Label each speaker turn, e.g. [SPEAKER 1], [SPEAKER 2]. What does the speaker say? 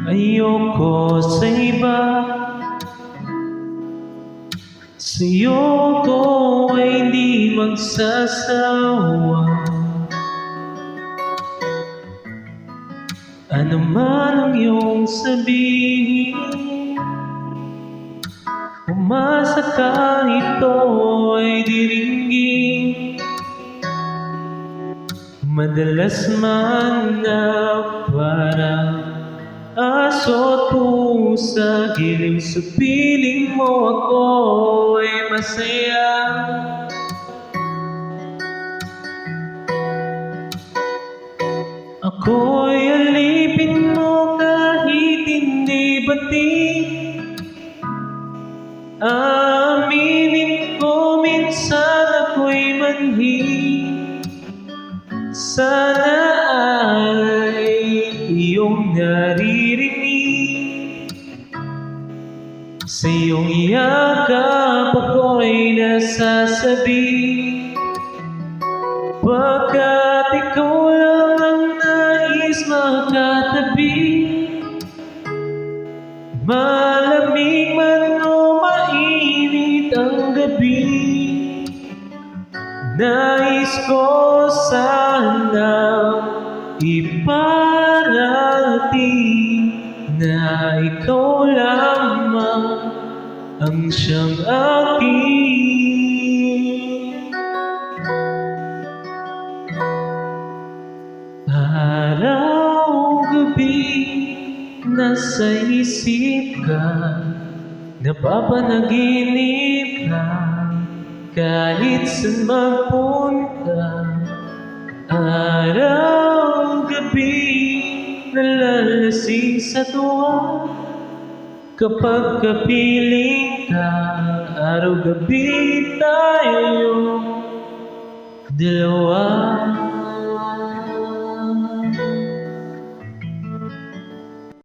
[SPEAKER 1] Ayoko sa iba, sa'yo ko ay di magsasawa. Ano man ang iyong sabihin, umasa ka ito ay diringgin. Madalas man na parang aso at pusa, giliw sa piling mo ako ay masaya. Ako'y alipin mo kahit hindi batik. Aminin ko minsan ako'y manhid. Sana ay iyong naririnig. Sa iyong yakap ako'y nasasabi, pagkat ikaw lang ang nais makatabi. Malamig man o mainit ang gabi, nais ko sanang iparating na ikaw lamang ang siyang akin. Araw-gabi nasa isip ka, napapanaginip ka, kahit saan magpunta. Araw-gabi nalalasing sa tuwa, kapag kapiling ka. Araw-gabi tayong dalawa.